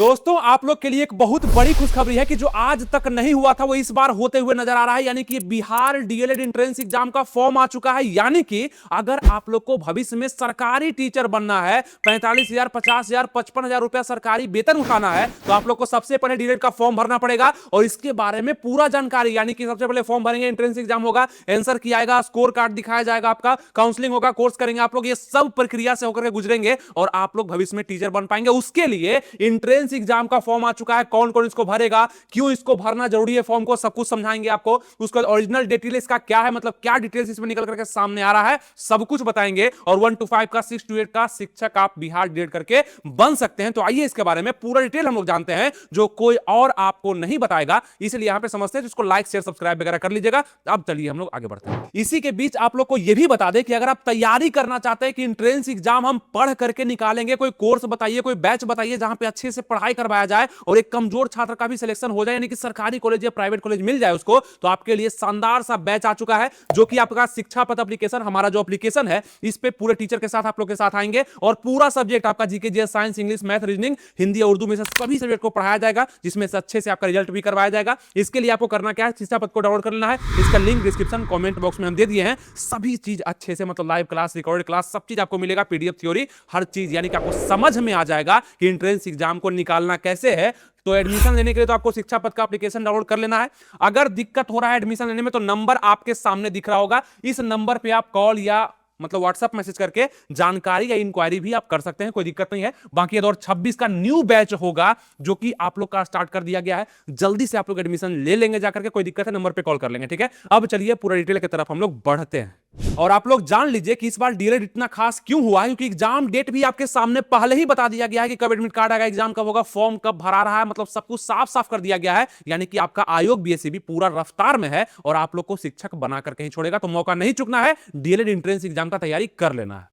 दोस्तों आप लोग के लिए एक बहुत बड़ी खुशखबरी है कि जो आज तक नहीं हुआ था वो इस बार होते हुए नजर आ रहा है। यानी कि बिहार डीएलएड एंट्रेंस एग्जाम का फॉर्म आ चुका है। यानी कि अगर आप लोग को भविष्य में सरकारी टीचर बनना है, 45,000, 50,000, 55,000 रुपया सरकारी वेतन उठाना है, तो आप लोग को सबसे पहले डीएलएड का फॉर्म भरना पड़ेगा। और इसके बारे में पूरा जानकारी, यानी कि सबसे पहले फॉर्म भरेंगे, एंट्रेंस एग्जाम होगा, आंसर किया जाएगा, स्कोर कार्ड दिखाया जाएगा, आपका काउंसलिंग होगा, कोर्स करेंगे आप लोग, ये सब प्रक्रिया से होकर के गुजरेंगे और आप लोग भविष्य में टीचर बन पाएंगे। उसके लिए एंट्रेंस एग्जाम का फॉर्म आ चुका है। कौन कौन इसको भरेगा, क्यों इसको भरना जरूरी है, फॉर्म को सब कुछ समझाएंगे आपको। उसका ओरिजिनल डिटेल इसका क्या है, मतलब क्या डिटेल्स इसमें निकल करके सामने आ रहा है, सब कुछ बताएंगे। और 1 to 5 का 6 to 8 का शिक्षक आप बिहार डीएड करके बन सकते हैं। तो आइए इसके बारे में पूरा डिटेल हम लोग जानते हैं, जो कोई और आपको नहीं बताएगा। इसलिए यहां पे समझते हैं, जिसको लाइक शेयर सब्सक्राइब वगैरह कर लीजिएगा। अब चलिए हम लोग आगे बढ़ते हैं। इसी के बीच आप लोग को यह भी बता दें कि अगर आप तैयारी करना चाहते हैं कि एंट्रेंस एग्जाम हम पढ़ करके निकालेंगे, कोई कोर्स बताइए, कोई बैच बताइए जहां पे अच्छे से पढ़ाई करवाया जाए और एक कमजोर छात्र का भी सिलेक्शन हो जाए, यानी कि सरकारी कॉलेज या प्राइवेट कॉलेज मिल जाए उसको, तो आपके लिए शानदार सा बैच आ चुका है, जो कि आपका शिक्षा पथ एप्लीकेशन, हमारा जो एप्लीकेशन है, इस पे पूरे टीचर के साथ आप लोग के साथ आएंगे और पूरा सब्जेक्ट आपका GK GS science English math reasoning Hindi और उर्दू में से सभी सब्जेक्ट को पढ़ाया जाएगा, जिसमें से अच्छे से आपका रिजल्ट भी करवाया जाएगा। इसके लिए आपको करना क्या है, शिक्षा पथ को डाउनलोड कर लेना है। इसका लिंक डिस्क्रिप्शन कमेंट बॉक्स में हम दे दिए हैं। सभी चीज अच्छे से, मतलब लाइव क्लास, रिकॉर्डेड क्लास, सब चीज आपको मिलेगा, पीडीएफ थ्योरी, हर चीज, यानी कि आपको समझ में आ जाएगा कि एंट्रेंस एग्जाम को निकालना कैसे है। तो एडमिशन लेने के लिए तो आपको शिक्षा पथ का एप्लीकेशन डाउनलोड कर लेना है। अगर दिक्कत हो रहा है एडमिशन लेने में, तो नंबर आपके सामने दिख रहा होगा, इस नंबर पे आप कॉल या मतलब व्हाट्सएप मैसेज करके जानकारी या इंक्वायरी भी आप कर सकते हैं, कोई दिक्कत नहीं है। बाकी 2026 का न्यू बैच होगा, जो कि आप लोग का स्टार्ट कर दिया गया है। जल्दी से आप लोग एडमिशन ले लेंगे जाकर के, कोई दिक्कत है नंबर पे कॉल कर लेंगे, ठीक है। अब चलिए पूरा डिटेल की तरफ हम लोग बढ़ते हैं। और आप लोग जान लीजिए कि इस बार डीएलएड इतना खास क्यों हुआ है, क्योंकि एग्जाम डेट भी आपके सामने पहले ही बता दिया गया है कि कब एडमिट कार्ड आएगा, एग्जाम कब होगा, फॉर्म कब भरा रहा है, मतलब सब कुछ साफ साफ कर दिया गया है। यानी कि आपका आयोग बीएससीबी पूरा रफ्तार में है और आप लोग को शिक्षक बना करके ही छोड़ेगा। तो मौका नहीं चुकना है, डीएलएड एंट्रेंस एग्जाम का तैयारी कर लेना है।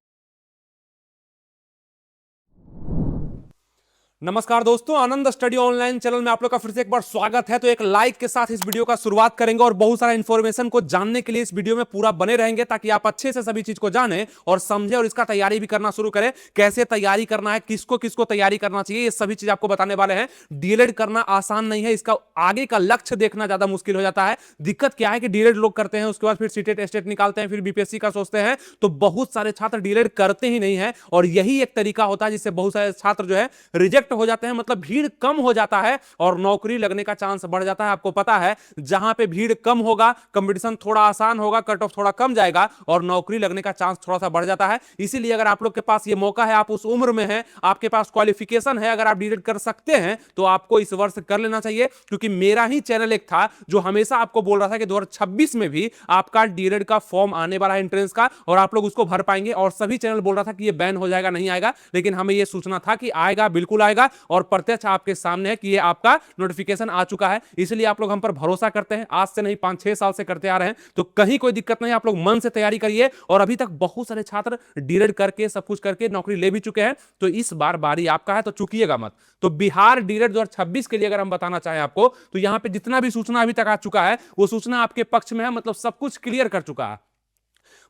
नमस्कार दोस्तों, आनंद स्टडी ऑनलाइन चैनल में आप लोग का फिर से एक बार स्वागत है। तो एक लाइक के साथ इस वीडियो का शुरुआत करेंगे और बहुत सारा इंफॉर्मेशन को जानने के लिए इस वीडियो में पूरा बने रहेंगे, ताकि आप अच्छे से सभी चीज को जानें और समझें और इसका तैयारी भी करना शुरू करें। कैसे तैयारी करना है, किसको किसको तैयारी करना चाहिए, ये सभी चीज आपको बताने वाले हैं। डीएलएड करना आसान नहीं है, इसका आगे का लक्ष्य देखना ज्यादा मुश्किल हो जाता है। दिक्कत क्या है कि डीएलएड लोग करते हैं, उसके बाद फिर सीटेट एस्टेट निकालते हैं, फिर बीपीएससी का सोचते हैं, तो बहुत सारे छात्र डीएलएड करते ही नहीं है। और यही एक तरीका होता है जिससे बहुत सारे छात्र जो है रिजेक्ट हो जाते हैं, मतलब भीड़ कम हो जाता है और नौकरी लगने का चांस बढ़ जाता है। आपको पता है, जहां पे भीड़ कम होगा, कंपटीशन थोड़ा आसान होगा, कट ऑफ थोड़ा कम जाएगा और नौकरी लगने का चांस थोड़ा सा बढ़ जाता है। इसीलिए अगर आप लोग के पास ये मौका है, आप उस उम्र में हैं, आपके पास क्वालिफिकेशन है, अगर आप डीएलएड कर सकते हैं, तो आपको इस वर्ष कर लेना चाहिए। क्योंकि मेरा ही चैनल एक था जो हमेशा आपको बोल रहा था कि 2026 में भी आपका डीएलएड का फॉर्म आने वाला है एंट्रेंस का, और आप लोग उसको भर पाएंगे। और सभी चैनल बोल रहा था कि ये बैन हो जाएगा, नहीं आएगा, लेकिन हमें यह सूचना था कि आएगा, बिल्कुल आएगा। और प्रत्यक्ष आपके सामने है कि ये आपका नोटिफिकेशन आ चुका है। इसलिए आप लोग हम पर भरोसा करते हैं, आज से नहीं 5-6 साल से करते आ रहे हैं, तो कहीं कोई दिक्कत नहीं, आप लोग मन से तैयारी करिए। और अभी तक बहुत सारे छात्र डीएलएड करके, सब कुछ करके नौकरी ले भी चुके हैं, तो इस बार बारी आपका है, तो चूकिएगा मत। तो बिहार डीएलएड 2026 के लिए अगर हम बताना चाहें आपको, तो यहां पे जितना भी सूचना अभी तक आ चुका है, वो सूचना आपके पक्ष में है, मतलब सब कुछ क्लियर कर चुका है।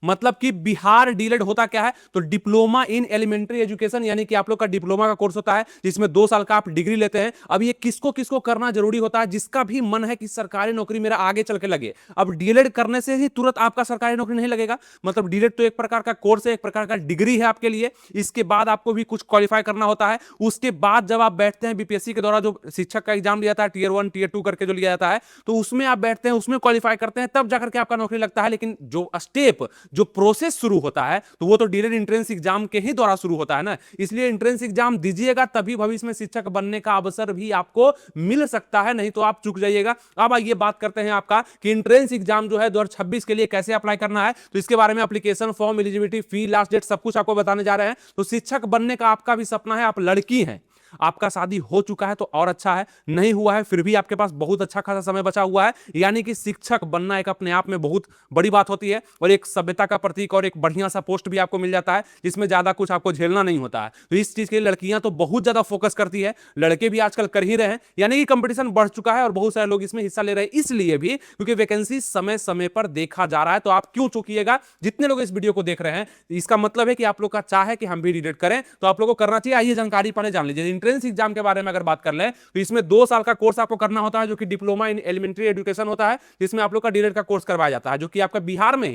मतलब कि बिहार डीएलएड होता क्या है, तो डिप्लोमा इन एलिमेंट्री एजुकेशन, यानी कि आप लोग का डिप्लोमा का कोर्स होता है, जिसमें 2 साल का आप डिग्री लेते हैं। अब ये किसको किसको करना जरूरी होता है, जिसका भी मन है कि सरकारी नौकरी मेरा आगे चल के लगे। अब डीएलएड करने से ही तुरंत आपका सरकारी नौकरी नहीं लगेगा, मतलब डीएलएड तो एक प्रकार का कोर्स है, एक प्रकार का डिग्री है आपके लिए। इसके बाद आपको भी कुछ क्वालिफाई करना होता है। उसके बाद जब आप बैठते हैं बीपीएससी के द्वारा जो शिक्षक का एग्जाम लिया जाता है, टीयर 1 टीयर 2 करके जो लिया जाता है, तो उसमें आप बैठते हैं, उसमें क्वालिफाई करते हैं, तब जाकर के आपका नौकरी लगता है। लेकिन जो स्टेप, जो प्रोसेस शुरू होता है, तो वो तो डीएलएड एंट्रेंस एग्जाम के ही द्वारा शुरू होता है ना। इसलिए एंट्रेंस एग्जाम दीजिएगा, तभी भविष्य में शिक्षक बनने का अवसर भी आपको मिल सकता है, नहीं तो आप चूक जाइएगा। अब आइए बात करते हैं आपका कि एंट्रेंस एग्जाम जो है 2026 के लिए कैसे अप्लाई करना है। तो इसके बारे में एप्लीकेशन फॉर्म, एलिजिबिलिटी, फी, लास्ट डेट, सब कुछ आपको बताने जा रहे हैं। तो शिक्षक बनने का आपका भी सपना है, आप लड़की हैं, आपका शादी हो चुका है तो और अच्छा है, नहीं हुआ है फिर भी आपके पास बहुत अच्छा खासा समय बचा हुआ है। यानी कि शिक्षक बनना एक अपने आप में बहुत बड़ी बात होती है, और एक सभ्यता का प्रतीक, और एक बढ़िया सा पोस्ट भी आपको मिल जाता है, जिसमें ज्यादा कुछ आपको झेलना नहीं होता है। तो इस चीज के लिए लड़कियां तो बहुत ज्यादा फोकस करती है, लड़के भी आजकल कर ही रहे हैं। यानी कि कंपटीशन बढ़ चुका है और बहुत सारे लोग इसमें हिस्सा ले रहे हैं, इसलिए भी क्योंकि वैकेंसी समय समय पर देखा जा रहा है। तो आप क्यों चूकिएगा, जितने लोग इस वीडियो को देख रहे हैं, इसका मतलब है कि आप लोग का चाह है कि हम भी डीएलएड करें, तो आप लोग को करना चाहिए। आइए जानकारी पाने जान लीजिए। एंट्रेंस एग्जाम के बारे में अगर बात कर लें तो इसमें 2 साल का कोर्स आपको करना होता है, जो कि डिप्लोमा इन एलिमेंट्री एजुकेशन होता है, जिसमें आप लोग का डीएलएड का कोर्स करवाया जाता है, जो कि आपका बिहार में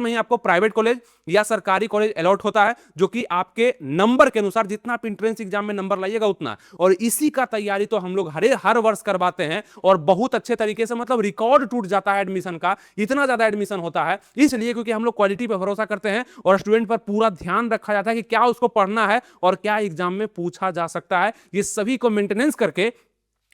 ही आपको प्राइवेट कॉलेज या सरकारी कॉलेज अलॉट होता है, जो कि आपके नंबर के अनुसार जितना आप एंट्रेंस एग्जाम में नंबर लाइएगा उतना। और इसी का तैयारी तो हम लोग हर वर्ष करवाते हैं और बहुत अच्छे तरीके से, मतलब रिकॉर्ड टूट जाता है एडमिशन का, इतना ज्यादा एडमिशन होता है, इसलिए क्योंकि हम लोग क्वालिटी पर भरोसा करते हैं और स्टूडेंट पर पूरा ध्यान रखा जाता है कि क्या उसको पढ़ना है और क्या एग्जाम में पूछा जा सकता है। ये सभी को मेंटेनेंस करके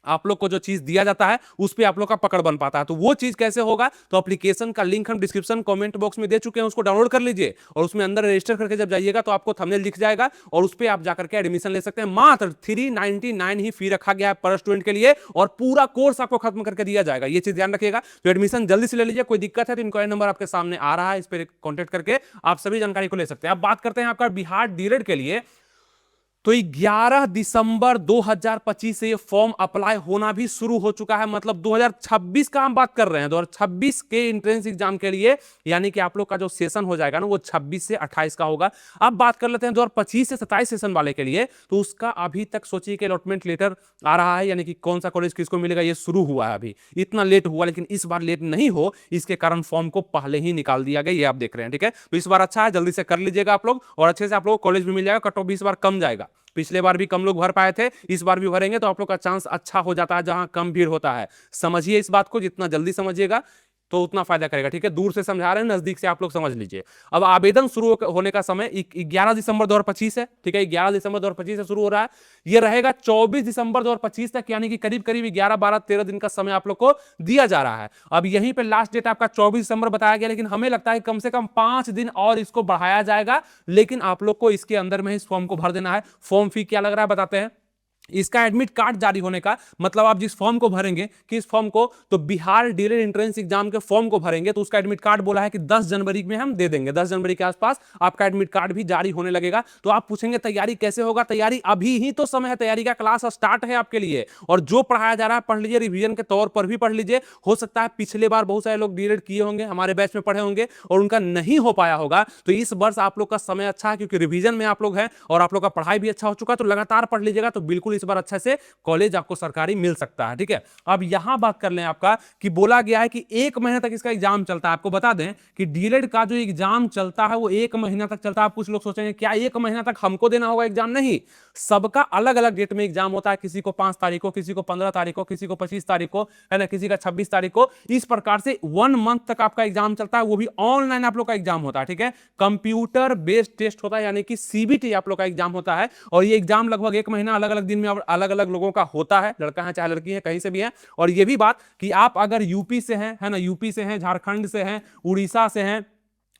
आप लोग को जो चीज दिया जाता है उस पे आप लोग का पकड़ बन पाता है। तो वो चीज कैसे होगा, तो एप्लीकेशन का लिंक हम डिस्क्रिप्शन कमेंट बॉक्स में दे चुके हैं, उसको डाउनलोड कर लीजिए और उसमें अंदर रजिस्टर करके जब जाइएगा तो आपको थंबनेल दिख जाएगा और उस पे आप जाकर के एडमिशन ले सकते हैं। मात्र 399 ही फी रखा गया है पर स्टूडेंट के लिए और पूरा कोर्स आपको खत्म करके दिया जाएगा, ये चीज ध्यान रखिएगा। तो एडमिशन जल्दी से ले लीजिए, कोई दिक्कत है तो इंक्वायरी नंबर आपके सामने आ रहा है, इस पर कॉन्टेक्ट करके आप सभी जानकारी को ले सकते हैं। अब बात करते हैं आपका बिहार डीएलएड के लिए। तो 11 दिसंबर 2025 से ये फॉर्म अप्लाई होना भी शुरू हो चुका है, मतलब 2026 का हम बात कर रहे हैं, 2026 के एंट्रेंस एग्जाम के लिए, यानी कि आप लोग का जो सेशन हो जाएगा ना वो 26 से 28 का होगा। अब बात कर लेते हैं 2025 से 27 सेशन वाले के लिए, तो उसका अभी तक सोचिए कि अलॉटमेंट लेटर आ रहा है, यानी कि कौन सा कॉलेज किसको मिलेगा ये शुरू हुआ है। अभी इतना लेट हुआ, लेकिन इस बार लेट नहीं हो इसके कारण फॉर्म को पहले ही निकाल दिया गया, ये आप देख रहे हैं, ठीक है। तो इस बार अच्छा है, जल्दी से कर लीजिएगा आप लोग और अच्छे से आप लोग कॉलेज भी मिल जाएगा। कट ऑफ भी इस बार कम जाएगा, पिछले बार भी कम लोग भर पाए थे, इस बार भी भरेंगे तो आप लोग का चांस अच्छा हो जाता है जहां कम भीड़ होता है। समझिए इस बात को, जितना जल्दी समझिएगा तो उतना फायदा करेगा, ठीक है। दूर से समझा रहे हैं, नजदीक से आप लोग समझ लीजिए। अब आवेदन शुरू होने का समय 11 दिसंबर 2025 है, ठीक है, 11 दिसंबर 2025 से शुरू हो रहा है, ये रहेगा 24 दिसंबर 2025 तक, यानी कि करीब करीब 11, 12, 13 दिन का समय आप लोग को दिया जा रहा है। अब यहीं पे लास्ट डेट आपका 24 दिसंबर बताया गया, लेकिन हमें लगता है कम से कम 5 दिन और इसको बढ़ाया जाएगा, लेकिन आप लोग को इसके अंदर में इस फॉर्म को भर देना है। फॉर्म फी क्या लग रहा है बताते हैं। इसका एडमिट कार्ड जारी होने का मतलब, आप जिस फॉर्म को भरेंगे, किस फॉर्म को, तो बिहार डीएलएड एंट्रेंस एग्जाम के फॉर्म को भरेंगे तो उसका एडमिट कार्ड बोला है कि 10 जनवरी में हम दे देंगे, 10 जनवरी के आसपास आपका एडमिट कार्ड भी जारी होने लगेगा। तो आप पूछेंगे तैयारी कैसे होगा, तैयारी अभी ही तो समय है, तैयारी का क्लास स्टार्ट है आपके लिए और जो पढ़ाया जा रहा है पढ़ लीजिए, रिवीजन के तौर पर भी पढ़ लीजिए। हो सकता है पिछले बार बहुत सारे लोग डीएलएड किए होंगे, हमारे बैच में पढ़े होंगे और उनका नहीं हो पाया होगा, तो इस वर्ष आप लोग का समय अच्छा है क्योंकि रिवीजन में आप लोग हैं और आप लोग का पढ़ाई भी अच्छा हो चुका है, तो लगातार पढ़ लीजिएगा तो बिल्कुल इस बार अच्छे से कॉलेज आपको सरकारी मिल सकता है, ठीक है। अब यहां बात कर लें आपका कि बोला गया है कि 1 महीने तक इसका एग्जाम चलता है। आपको बता दें कि डीएलएड का जो एग्जाम चलता है वो 1 महीना तक चलता है। आप कुछ लोग सोचेंगे क्या 1 महीना तक हमको देना होगा एग्जाम, नहीं, सबका अलग अलग डेट में एग्जाम होता है, किसी को 5 तारीख को, किसी को 15 तारीख को, किसी को 25 तारीख को, है ना, किसी का 26 तारीख को। इस प्रकार से 1 मंथ तक आपका एग्जाम चलता है, वो भी ऑनलाइन आप लोग का एग्जाम होता है, ठीक है। कंप्यूटर बेस्ड टेस्ट होता है, यानी कि सीबीटी आप लोग का एग्जाम होता है और ये एग्जाम लगभग 1 महीना अलग अलग दिन में अलग अलग लोगों का होता है, लड़का है चाहे लड़की है, कहीं से भी है। और ये भी बात कि आप अगर यूपी से हैं, है ना, यूपी से हैं, झारखंड से हैं, उड़ीसा से हैं,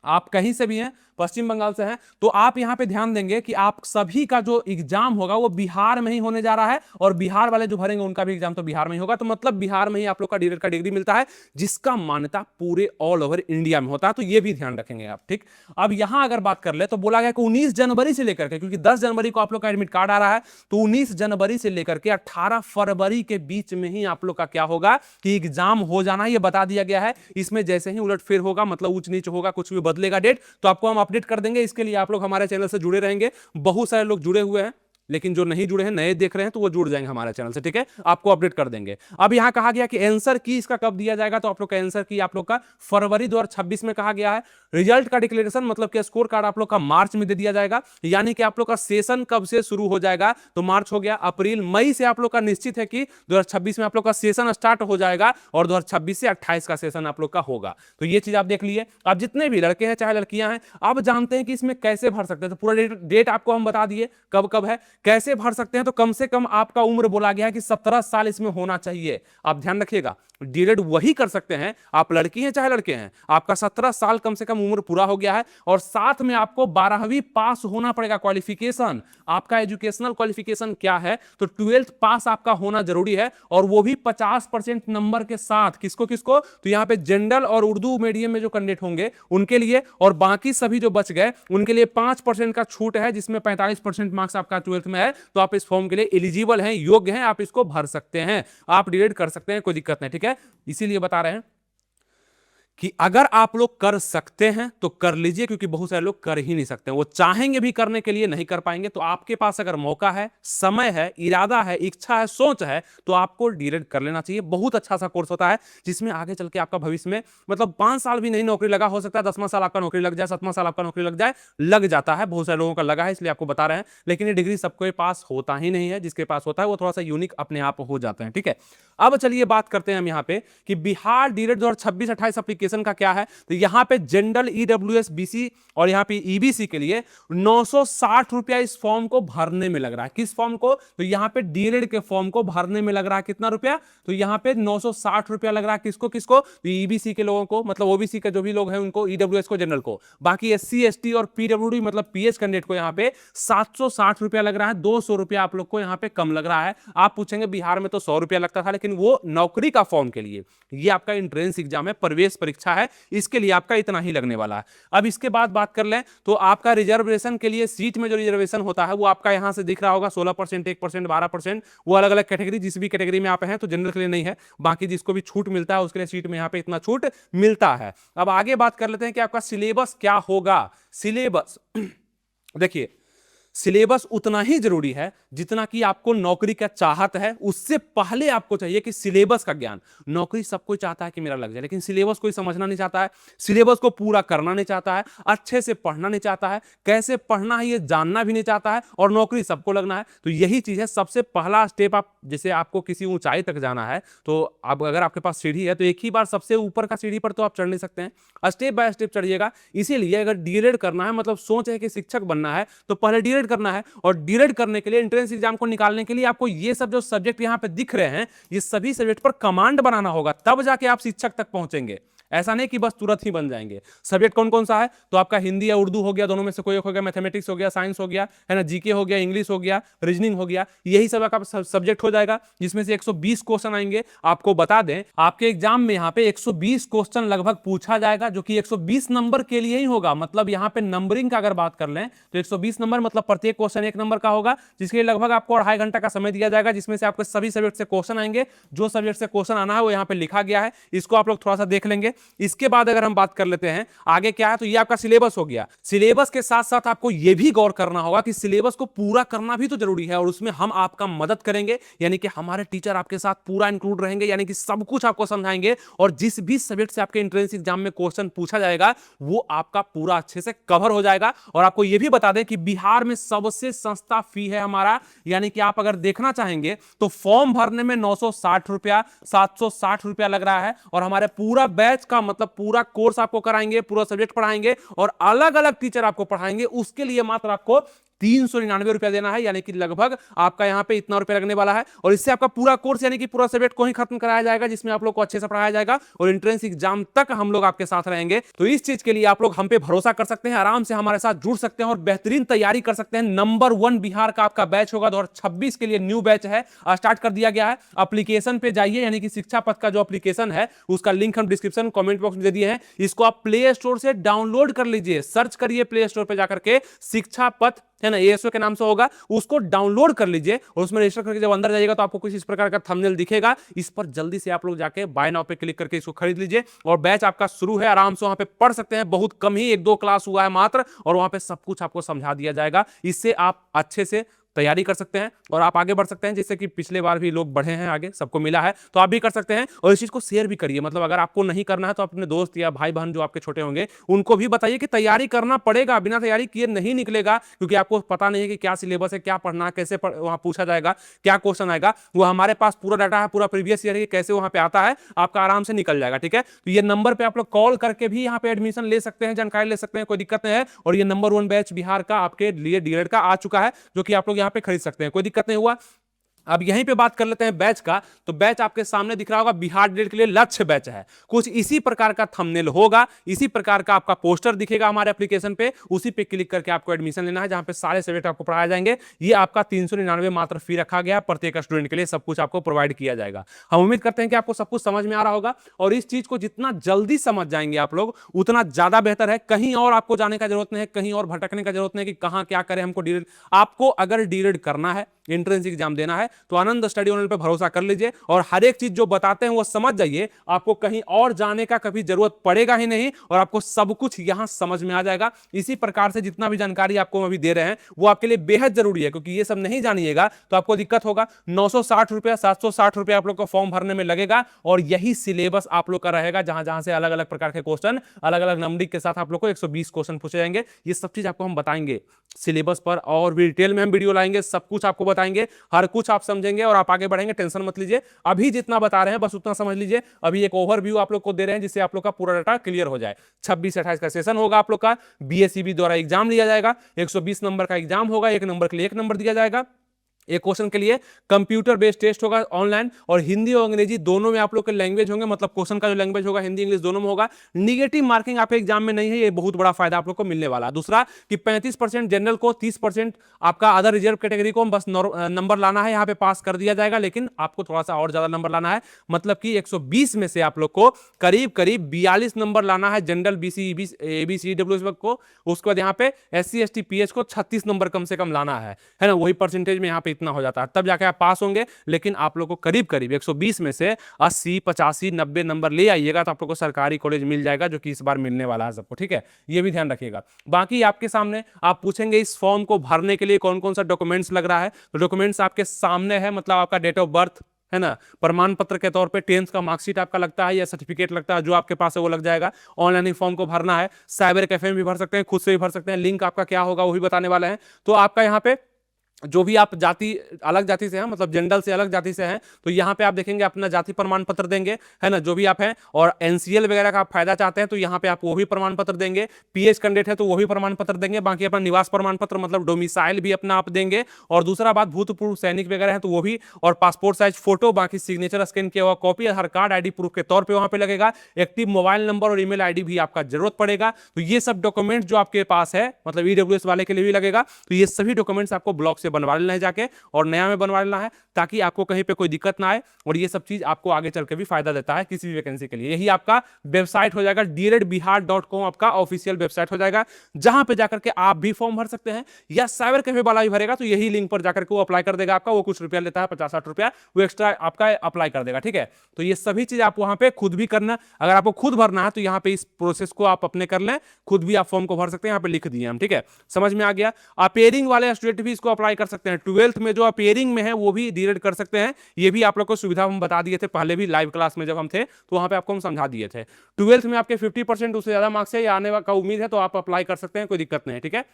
आप कहीं से भी हैं, पश्चिम बंगाल से हैं, तो आप यहां पे ध्यान देंगे कि आप सभी का जो एग्जाम होगा वो बिहार में ही होने जा रहा है और बिहार वाले जो भरेंगे उनका भी एग्जाम तो बिहार में ही होगा। तो मतलब बिहार में ही आप लोग का डीएलएड का डिग्री मिलता है, जिसका मान्यता पूरे ऑल ओवर इंडिया में होता है। तो ये भी ध्यान रखेंगे आप, ठीक। अब यहां अगर बात कर ले तो बोला गया कि 19 जनवरी से लेकर के, क्योंकि 10 जनवरी को आप लोग का एडमिट कार्ड आ रहा है, तो 19 जनवरी से लेकर के 18 फरवरी के बीच में ही आप लोग का क्या होगा कि एग्जाम हो जाना, ये बता दिया गया है। इसमें जैसे ही उलटफेर होगा, मतलब ऊंच नीच होगा, कुछ भी बदलेगा डेट, तो आपको हम अपडेट कर देंगे। इसके लिए आप लोग हमारे चैनल से जुड़े रहेंगे। बहुत सारे लोग जुड़े हुए हैं, लेकिन जो नहीं जुड़े हैं, नए देख रहे हैं, तो वो जुड़ जाएंगे हमारे चैनल से, ठीक है, आपको अपडेट कर देंगे। अब यहां कहा गया कि आंसर की इसका कब दिया जाएगा, तो आप लोग का आंसर की आप लोग का फरवरी 2026 में कहा गया है। रिजल्ट का डिक्लेरेशन मतलब कि स्कोर कार्ड आप लोग का मार्च में दे दिया जाएगा, यानी कि आप लोग का सेशन कब से शुरू हो जाएगा, तो मार्च हो गया, अप्रैल मई से आप लोग का निश्चित है कि 2026 में आप लोग का सेशन स्टार्ट हो जाएगा और 2026 से 28 का सेशन आप लोग का होगा। तो ये चीज आप देख लिए। अब जितने भी लड़के हैं चाहे लड़कियां हैं, अब जानते हैं कि इसमें कैसे भर सकते हैं, तो पूरा डेट आपको हम बता दिए कब कब है, कैसे भर सकते हैं। तो कम से कम आपका उम्र बोला गया है कि 17 साल इसमें होना चाहिए। आप ध्यान रखिएगा, डीएलएड वही कर सकते हैं, आप लड़की हैं चाहे लड़के हैं, आपका 17 साल कम से कम उम्र पूरा हो गया है और साथ में आपको 12वीं पास होना पड़ेगा। क्वालिफिकेशन आपका एजुकेशनल क्वालिफिकेशन क्या है, तो 12th पास आपका होना जरूरी है और वो भी 50% नंबर के साथ। किसको किसको, तो यहां पे जनरल और उर्दू मीडियम में जो कैंडिडेट होंगे उनके लिए, और बाकी सभी जो बच गए उनके लिए 5% का छूट है, जिसमें 45% मार्क्स आपका 12th में है। तो आप इस फॉर्म के लिए एलिजिबल हैं, योग्य हैं, आप इसको भर सकते हैं, आप डीएलएड कर सकते हैं, कोई दिक्कत नहीं, ठीक है। इसीलिए बता रहे हैं कि अगर आप लोग कर सकते हैं तो कर लीजिए, क्योंकि बहुत सारे लोग कर ही नहीं सकते, वो चाहेंगे भी करने के लिए नहीं कर पाएंगे। तो आपके पास अगर मौका है, समय है, इरादा है, इच्छा है, सोच है, तो आपको डीएलएड कर लेना चाहिए। बहुत अच्छा सा कोर्स होता है जिसमें आगे चल के आपका भविष्य में मतलब 5 साल भी नहीं नौकरी लगा, हो सकता है 10वां साल आपका नौकरी लग जाए, 7वां साल आपका नौकरी लग जाए, लग जाता है, बहुत सारे लोगों का लगा है, इसलिए आपको बता रहे हैं। लेकिन ये डिग्री सबके पास होता ही नहीं है, जिसके पास होता है वो थोड़ा सा यूनिक अपने आप हो जाते हैं। ठीक है, अब चलिए बात करते हैं हम यहाँ पे कि बिहार डीएलएड 2026-28 एप्लीकेशन का क्या है। तो यहाँ पे जनरल, ईडब्ल्यूएस, बीसी और यहाँ पे ईबीसी के लिए 960 रुपया इस फॉर्म को भरने में लग रहा है। किस फॉर्म को? तो यहाँ पे डीएलएड के फॉर्म को भरने में लग रहा है कितना रुपया? तो यहाँ पे 960 रुपया लग रहा है। किसको किसको? तो ईबीसी के लोगों को, मतलब ओबीसी के जो भी लोग हैं उनको, ईडब्ल्यूएस को, जनरल को। बाकी एससी एसटी और पीडब्ल्यूडी मतलब पीएच कैंडिडेट को यहाँ पे 760 रुपया लग रहा है। 200 रुपया आप लोग को यहाँ पे कम लग रहा है। आप पूछेंगे बिहार में तो 100 रुपया लगता था, लेकिन वो नौकरी का फॉर्म के लिए, ये आपका एंट्रेंस एग्जाम है, प्रवेश परीक्षा है, इसके लिए आपका इतना ही लगने वाला है। अब इसके बाद बात कर लें तो आपका रिजर्वेशन के लिए, सीट में जो रिजर्वेशन होता है वो आपका यहां से दिख रहा होगा 16%, 1%, 12%, वो अलग अलग कैटेगरी, जिस भी कैटेगरी में आप हैं, तो जनरल के लिए नहीं है, बाकी जिसको भी छूट मिलता है उसके लिए सीट में यहाँ पे इतना छूट मिलता है। अब आगे बात कर लेते हैं कि आपका सिलेबस क्या होगा। सिलेबस देखिए, सिलेबस उतना ही जरूरी है जितना कि आपको नौकरी का चाहत है। उससे पहले आपको चाहिए कि सिलेबस का ज्ञान। नौकरी सब कोई चाहता है कि मेरा लग जाए, लेकिन सिलेबस कोई समझना नहीं चाहता है, सिलेबस को पूरा करना नहीं चाहता है, अच्छे से पढ़ना नहीं चाहता है, कैसे पढ़ना है ये जानना भी नहीं चाहता है, और नौकरी सबको लगना है। तो यही चीज है, सबसे पहला स्टेप। आप जैसे आपको किसी ऊंचाई तक जाना है, तो अब अगर आपके पास सीढ़ी है तो एक ही बार सबसे ऊपर का सीढ़ी पर तो आप चढ़ नहीं सकते हैं, स्टेप बाय स्टेप चढ़िएगा। इसीलिए अगर डीएलएड करना है, मतलब सोच है कि शिक्षक बनना है, तो पहले डीएलएड करना है। और डीएलएड करने के लिए, एंट्रेंस एग्जाम को निकालने के लिए आपको ये सब जो सब्जेक्ट यहां पे दिख रहे हैं, ये सभी सब्जेक्ट पर कमांड बनाना होगा, तब जाके आप शिक्षक तक पहुंचेंगे। ऐसा नहीं कि बस तुरंत ही बन जाएंगे। सब्जेक्ट कौन कौन सा है? तो आपका हिंदी या उर्दू हो गया, दोनों में से कोई एक हो गया, मैथमेटिक्स हो गया, साइंस हो गया, है ना, जीके हो गया, इंग्लिश हो गया, रीजनिंग हो गया, यही सब आपका सब्जेक्ट हो जाएगा, जिसमें से 120 क्वेश्चन आएंगे। आपको बता दें, आपके एग्जाम में यहाँ पे 120 क्वेश्चन लगभग पूछा जाएगा, जो कि 120 नंबर के लिए ही होगा। मतलब यहाँ पे नंबरिंग का अगर बात कर लें तो 120 नंबर, मतलब प्रत्येक क्वेश्चन 1 नंबर का होगा, जिसके लिए लगभग आपको 2.5 घंटा का समय दिया जाएगा, जिसमें से आपके सभी सब्जेक्ट से क्वेश्चन आएंगे। जो सब्जेक्ट से क्वेश्चन आना है वो यहाँ पे लिखा गया है, इसको आप लोग थोड़ा सा देख लेंगे। इसके बाद अगर हम बात कर लेते हैं आगे क्या है, तो ये आपका सिलेबस हो गया। सिलेबस के साथ साथ आपको ये भी गौर करना होगा कि सिलेबस को पूरा करना भी तो जरूरी है, और उसमें हम आपका मदद करेंगे, यानी कि हमारे टीचर आपके साथ पूरा इंक्लूड रहेंगे, यानी कि सब कुछ आपको समझाएंगे, और जिस भी सब्जेक्ट से आपके एंट्रेंस एग्जाम में क्वेश्चन पूछा जाएगा वो आपका पूरा अच्छे से कवर हो जाएगा। और आपको यह भी बता दें कि बिहार में सबसे सस्ता फी है हमारा, यानी कि आप अगर देखना चाहेंगे तो फॉर्म भरने में 960 रुपया, 760 रुपया लग रहा है, और हमारे पूरा बैच का, मतलब पूरा कोर्स आपको कराएंगे, पूरा सब्जेक्ट पढ़ाएंगे, और अलग अलग टीचर आपको पढ़ाएंगे, उसके लिए मात्र आपको 399 रुपया देना है, यानी कि लगभग आपका यहां पे इतना रुपया लगने वाला है। और इससे आपका पूरा कोर्स, यानी कि पूरा सब्जेक्ट को ही खत्म कराया जाएगा, जिसमें आप लोग को अच्छे से पढ़ाया जाएगा, और एंट्रेंस एग्जाम तक हम लोग आपके साथ रहेंगे। तो इस चीज के लिए आप लोग हम पे भरोसा कर सकते हैं, आराम से हमारे साथ जुड़ सकते हैं और बेहतरीन तैयारी कर सकते हैं। नंबर 1 बिहार का आपका बैच होगा, 2026 के लिए न्यू बैच है, स्टार्ट कर दिया गया है। एप्लीकेशन पे जाइए, यानी कि शिक्षा पथ का जो एप्लीकेशन है उसका लिंक हम डिस्क्रिप्शन कमेंट बॉक्स में दे दिए हैं, इसको आप प्ले स्टोर से डाउनलोड कर लीजिए। सर्च करिए प्ले स्टोर पे जाकर के शिक्षा पथ, है ना, एएसओ के नाम से होगा, उसको डाउनलोड कर लीजिए, और उसमें रजिस्टर करके जब अंदर जाइएगा तो आपको कुछ इस प्रकार का थंबनेल दिखेगा। इस पर जल्दी से आप लोग जाके बाय नाउ पे क्लिक करके इसको खरीद लीजिए, और बैच आपका शुरू है। आराम से वहां पे पढ़ सकते हैं, बहुत कम ही 1-2 क्लास हुआ है मात्र, और वहां पे सब कुछ आपको समझा दिया जाएगा। इससे आप अच्छे से तैयारी कर सकते हैं और आप आगे बढ़ सकते हैं, जैसे कि पिछले बार भी लोग बढ़े हैं आगे, सबको मिला है, तो आप भी कर सकते हैं। और इस चीज को शेयर भी करिए, मतलब अगर आपको नहीं करना है तो अपने दोस्त या भाई बहन जो आपके छोटे होंगे उनको भी बताइए कि तैयारी करना पड़ेगा, बिना तैयारी किए नहीं निकलेगा, क्योंकि आपको पता नहीं है कि क्या सिलेबस है, क्या पढ़ना है, कैसे वहां पूछा जाएगा, क्या क्वेश्चन आएगा। वो हमारे पास पूरा डाटा है, पूरा प्रीवियस ईयर कैसे वहां पे आता है, आपका आराम से निकल जाएगा। ठीक है, तो ये नंबर पे आप लोग कॉल करके भी यहाँ पे एडमिशन ले सकते हैं, जानकारी ले सकते हैं, कोई दिक्कत नहीं है। और ये नंबर 1 बैच बिहार का आपके लिए डीएलएड का आ चुका है, जो कि आप लोग यहाँ पे खरीद सकते हैं, कोई दिक्कत नहीं हुआ। अब यहीं पे बात कर लेते हैं बैच का। तो बैच आपके सामने दिख रहा होगा, बिहार डीएलएड के लिए लक्ष्य बैच है। कुछ इसी प्रकार का थंबनेल होगा, इसी प्रकार का आपका पोस्टर दिखेगा हमारे एप्लीकेशन पे, उसी पे क्लिक करके आपको एडमिशन लेना है, जहां पे सारे सब्जेक्ट आपको पढ़ाए जाएंगे। ये आपका 399 मात्र फी रखा गया, प्रत्येक स्टूडेंट के लिए सब कुछ आपको प्रोवाइड किया जाएगा। हम उम्मीद करते हैं कि आपको सब कुछ समझ में आ रहा होगा, और इस चीज को जितना जल्दी समझ जाएंगे आप लोग उतना ज्यादा बेहतर है। कहीं और आपको जाने का जरूरत नहीं है, कहीं और भटकने का जरूरत नहीं है कि कहां क्या करें हमको। डीएलएड आपको अगर डीएलएड करना है, एंट्रेंस एग्जाम देना है, तो आनंद स्टडी ऑनलाइन पे भरोसा कर लीजिए और हर एक चीज जो बताते हैं वो समझ जाइए। आपको कहीं और जाने का कभी जरूरत पड़ेगा ही नहीं और आपको सब कुछ यहां समझ में आ जाएगा। इसी प्रकार से जितना भी जानकारी आपको अभी दे रहे हैं वो आपके लिए बेहद जरूरी है, क्योंकि ये सब नहीं जानिएगा तो आपको दिक्कत होगा। 960 रुपया 760 रुपया आप लोग को फॉर्म भरने में लगेगा और यही सिलेबस आप लोग का रहेगा, जहां जहां से अलग अलग प्रकार के क्वेश्चन अलग अलग नंबरिंग के साथ आप लोग को 120 क्वेश्चन पूछे जाएंगे। ये सब चीज आपको हम बताएंगे सिलेबस पर और भी डिटेल में हम वीडियो लाएंगे, सब कुछ आपको बताएंगे, हर कुछ आप समझेंगे और आप आगे बढ़ेंगे। टेंशन मत लीजिए, अभी जितना बता रहे हैं बस उतना समझ लीजिए। अभी एक ओवरव्यू आप लोग को दे रहे हैं जिससे आप लोग का पूरा डाटा क्लियर हो जाए। 26-28 का सेशन होगा आप लोग का, बीएसईबी द्वारा एग्जाम लिया जाएगा, 120 नंबर का एग्जाम होगा, एक नंबर के लिए एक नंबर दिया जाएगा। एक क्वेश्चन के लिए कंप्यूटर बेस्ड टेस्ट होगा ऑनलाइन, और हिंदी और अंग्रेजी दोनों में आप लोग के लैंग्वेज होंगे, मतलब क्वेश्चन का जो लैंग्वेज होगा हिंदी इंग्लिश दोनों में होगा। निगेटिव मार्किंग आपके एग्जाम में नहीं है, ये बहुत बड़ा फायदा आप लोग को मिलने वाला है। दूसरा कि 35% जनरल को, 30% आपका अदर रिजर्व कैटेगरी को बस नंबर लाना है, यहाँ पे पास कर दिया जाएगा, लेकिन आपको थोड़ा सा और ज्यादा नंबर लाना है। मतलब कि 120 में से आप लोग को करीब करीब 42 नंबर लाना है जनरल, बीसी, एबीसी, डब्ल्यूएस को। उसके बाद यहाँ पे एससी एसटी पीएच को 36 नंबर कम से कम लाना है ना, वही परसेंटेज में यहाँ पे इतना हो जाता है, तब जाके आप पास होंगे। लेकिन आप लोग को करीब करीब 120 में से 80, 85, 90 नंबर ले आइएगा तो आप लोग को सरकारी कॉलेज मिल जाएगा, जो कि इस बार मिलने वाला है सबको, ठीक है, ये भी ध्यान रखिएगा। बाकी आपके सामने आप पूछेंगे इस फॉर्म को भरने के लिए कौन कौन सा डॉक्यूमेंट्स लग रहा है, तो डॉक्यूमेंट्स आपके सामने है, मतलब आपका डेट ऑफ बर्थ है ना, प्रमाण पत्र के तौर पे 10th का मार्कशीट आपका लगता है या सर्टिफिकेट लगता है, जो आपके पास है वो लग जाएगा। ऑनलाइन ही फॉर्म को भरना है, साइबर कैफे में भी भर सकते हैं, खुद से भी भर सकते हैं, लिंक आपका क्या होगा वो भी बताने वाले हैं। तो आपका यहाँ पे जो भी आप जाति अलग जाति से हैं, मतलब जनरल से अलग जाति से हैं, तो यहाँ पे आप देखेंगे अपना जाति प्रमाण पत्र देंगे, है ना, जो भी आप हैं, और एनसीएल वगैरह का आप फायदा चाहते हैं तो यहाँ पे आप वो भी प्रमाण पत्र देंगे, पीएच कैंडिडेट है तो वो भी प्रमाण पत्र देंगे, बाकी अपना निवास प्रमाण पत्र मतलब डोमिसाइल भी अपना आप देंगे। और दूसरा बात, भूतपूर्व सैनिक वगैरह है तो वो भी, और पासपोर्ट साइज फोटो, बाकी सिग्नेचर स्कैन किया हुआ कॉपी, आधार कार्ड आईडी प्रूफ के तौर पर वहां पे लगेगा, एक्टिव मोबाइल नंबर और ईमेल आईडी भी आपका जरूरत पड़ेगा। तो ये सब डॉक्यूमेंट जो आपके पास है, मतलब ईडब्ल्यूएस वाले के लिए भी लगेगा, तो ये सभी डॉक्यूमेंट्स आपको ब्लॉक से बनवा लेना है जाके, और नया में बनवा लेना है, ताकि आपको कहीं पे कोई दिक्कत ना आए। और ये सब चीज आपको आगे चल के भी फायदा देता है किसी भी वैकेंसी के लिए। यही आपका वेबसाइट हो जाएगा, dledbihar.com आपका ऑफिशियल वेबसाइट हो जाएगा, जहां पे जाकर के आप भी फॉर्म भर सकते हैं, या साइबर कैफे वाला भी भरेगा तो यही लिंक पर जाकर के वो अप्लाई कर देगा आपका, वो कुछ रुपया लेता है 50-60 रुपया, वो एक्स्ट्रा आपका अप्लाई कर देगा, ठीक है। तो ये सभी चीज आप वहां पे खुद भी करना, अगर आपको खुद भरना है तो यहाँ पे इस प्रोसेस को आप अपने कर लें, खुद भी आप फॉर्म को भर सकते हैं, यहाँ पे लिख दिए हम, ठीक है, समझ में आ गया। अपेयरिंग वाले स्टूडेंट भी इसको अप्लाई कर सकते हैं, 12th में जो अपेयरिंग में है वो भी डीलेट कर सकते हैं। ये भी आप लोग को सुविधा हम बता दिए थे पहले भी लाइव क्लास में, जब हम थे तो वहां पे आपको हम समझा दिए थे। 12th में आपके 50% उससे ज्यादा मार्क्स है या आने का उम्मीद है तो आप अप्लाई कर सकते हैं, कोई दिक्कत नहीं है, ठीक है।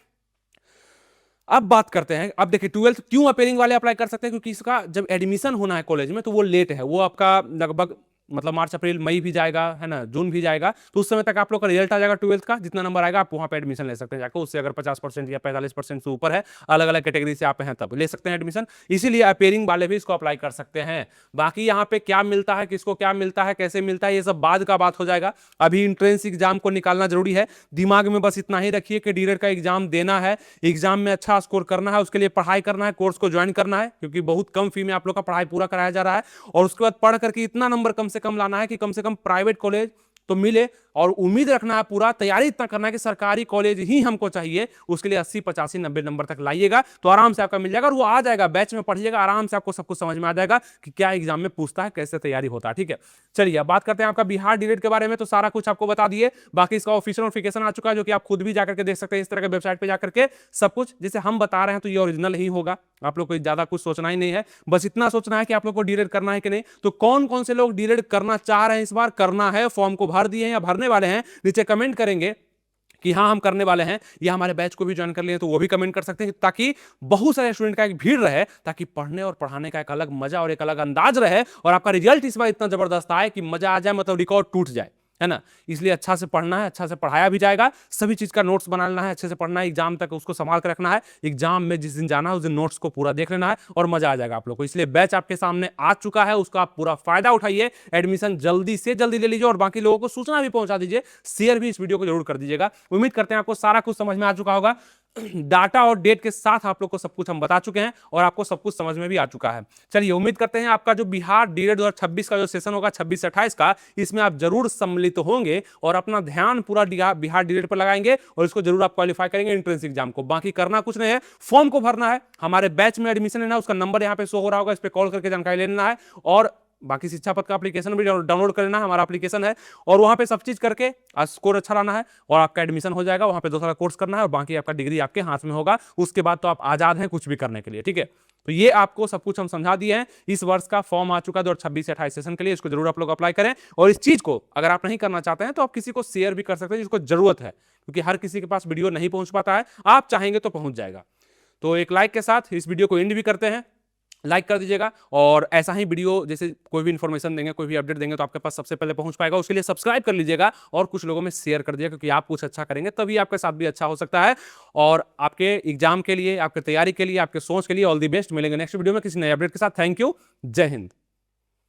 अब बात करते हैं, अब देखिए 12th क्यों अपेयरिंग वाले अप्लाई कर सकते हैं, क्योंकि इसका जब एडमिशन होना है कॉलेज में तो वो लेट है, वो आपका लगभग मतलब मार्च अप्रैल मई भी जाएगा, है ना, जून भी जाएगा, तो उस समय तक आप लोग का रिजल्ट आ जाएगा 12th का, जितना नंबर आएगा आप वहां पे एडमिशन ले सकते हैं जाकर। उससे अगर 50% या 45% से ऊपर है, अलग अलग कैटेगरी से आप हैं तब ले सकते हैं एडमिशन, इसीलिए अपेयरिंग वाले भी इसको अप्लाई कर सकते हैं। बाकी यहाँ पे क्या मिलता है, किसको क्या मिलता है, कैसे मिलता है, ये सब बाद का बात हो जाएगा। अभी इंट्रेंस एग्जाम को निकालना जरूरी है, दिमाग में बस इतना ही रखिए कि डीलेट का एग्जाम देना है, एग्जाम में अच्छा स्कोर करना है, उसके लिए पढ़ाई करना है, कोर्स को ज्वाइन करना है, क्योंकि बहुत कम फी में आप लोग का पढ़ाई पूरा कराया जा रहा है, और उसके बाद पढ़ करके इतना नंबर कम से कम लाना है कि कम से कम प्राइवेट कॉलेज तो मिले, और उम्मीद रखना है, पूरा तैयारी इतना करना है कि सरकारी कॉलेज ही हमको चाहिए। उसके लिए 80, 85, 90 नंबर तक लाइएगा तो आराम से आपका मिल जाएगा, और वो आ जाएगा, बैच में पढ़िएगा, आराम से आपको सब कुछ समझ में आ जाएगा कि क्या एग्जाम में पूछता है, कैसे तैयारी होता है, ठीक है। चलिए अब बात करते हैं आपका बिहार डीलेट के बारे में, तो सारा कुछ आपको बता दिए। बाकी इसका ऑफिशियल नोटिफिकेशन आ चुका है, जो कि आप खुद भी जाकर के देख सकते हैं, इस तरह के वेबसाइट पे जाकर के सब कुछ जैसे हम बता रहे हैं तो ये ओरिजिनल ही होगा, आप लोग को ज्यादा कुछ सोचना ही नहीं है, बस इतना सोचना है कि आप लोग को डीलेट करना है कि नहीं। तो कौन कौन से लोग डीलेट करना चाह रहे हैं, इस बार करना है, फॉर्म को भर दिए हैं या भरने वाले हैं, नीचे कमेंट करेंगे कि हाँ हम करने वाले हैं, या हमारे बैच को भी ज्वाइन कर लिए तो वो भी कमेंट कर सकते हैं, ताकि बहुत सारे स्टूडेंट का एक भीड़ रहे, ताकि पढ़ने और पढ़ाने का एक अलग मजा और एक अलग अंदाज रहे, और आपका रिजल्ट इस बार इतना जबरदस्त आए कि मजा आ जाए, मतलब रिकॉर्ड टूट जाए, है ना। इसलिए अच्छा से पढ़ना है, अच्छा से पढ़ाया भी जाएगा, सभी चीज का नोट्स बना लेना है, अच्छे से पढ़ना है, एग्जाम तक उसको संभाल कर रखना है, एग्जाम में जिस दिन जाना है उस दिन नोट्स को पूरा देख लेना है, और मजा आ जाएगा आप लोग को। इसलिए बैच आपके सामने आ चुका है, उसका आप पूरा फायदा उठाइए, एडमिशन जल्दी से जल्दी ले लीजिए, और बाकी लोगों को सूचना भी पहुंचा दीजिए, शेयर भी इस वीडियो को जरूर कर दीजिएगा। उम्मीद करते हैं आपको सारा कुछ समझ में आ चुका होगा। डाटा और डेट के साथ आप लोग को सब कुछ हम बता चुके हैं और आपको सब कुछ समझ में भी आ चुका है। चलिए, उम्मीद करते हैं आपका जो बिहार डीएलएड 2026 का जो सेशन होगा 26 से 28 का, इसमें आप जरूर सम्मिलित होंगे और अपना ध्यान पूरा बिहार डीएलएड पर लगाएंगे और इसको जरूर आप क्वालिफाई करेंगे एंट्रेंस एग्जाम को। बाकी करना कुछ नहीं है, फॉर्म को भरना है, हमारे बैच में एडमिशन लेना है, उसका नंबर यहाँ पे शो हो रहा होगा, इस पर कॉल करके जानकारी लेना है और बाकी शिक्षा पद का एप्लीकेशन भी डाउनलोड कर लेना है, हमारा एप्लीकेशन है, और वहां पे सब चीज करके स्कोर अच्छा लाना है और आपका एडमिशन हो जाएगा। वहां पे 2 साल का कोर्स करना है और बाकी आपका डिग्री आपके हाथ में होगा। उसके बाद तो आप आजाद हैं कुछ भी करने के लिए, ठीक है। तो ये आपको सब कुछ हम समझा दिए हैं। इस वर्ष का फॉर्म आ चुका है 2026 से 28 सेशन के लिए, इसको जरूर आप लोग अप्लाई करें। और इस चीज को अगर आप नहीं करना चाहते हैं तो आप किसी को शेयर भी कर सकते हैं जिसको जरूरत है, क्योंकि हर किसी के पास वीडियो नहीं पहुंच पाता है। आप चाहेंगे तो पहुंच जाएगा। तो एक लाइक के साथ इस वीडियो को एंड भी करते हैं, लाइक कर दीजिएगा और ऐसा ही वीडियो जैसे कोई भी इंफॉर्मेशन देंगे, कोई भी अपडेट देंगे तो आपके पास सबसे पहले पहुंच पाएगा। उसके लिए सब्सक्राइब कर लीजिएगा और कुछ लोगों में शेयर कर दीजिएगा, क्योंकि आप कुछ अच्छा करेंगे तभी आपके साथ भी अच्छा हो सकता है। और आपके एग्जाम के लिए, आपके तैयारी के लिए, आपके सोच के लिए ऑल दी बेस्ट। मिलेंगे नेक्स्ट वीडियो में किसी नए अपडेट के साथ। थैंक यू, जय हिंद।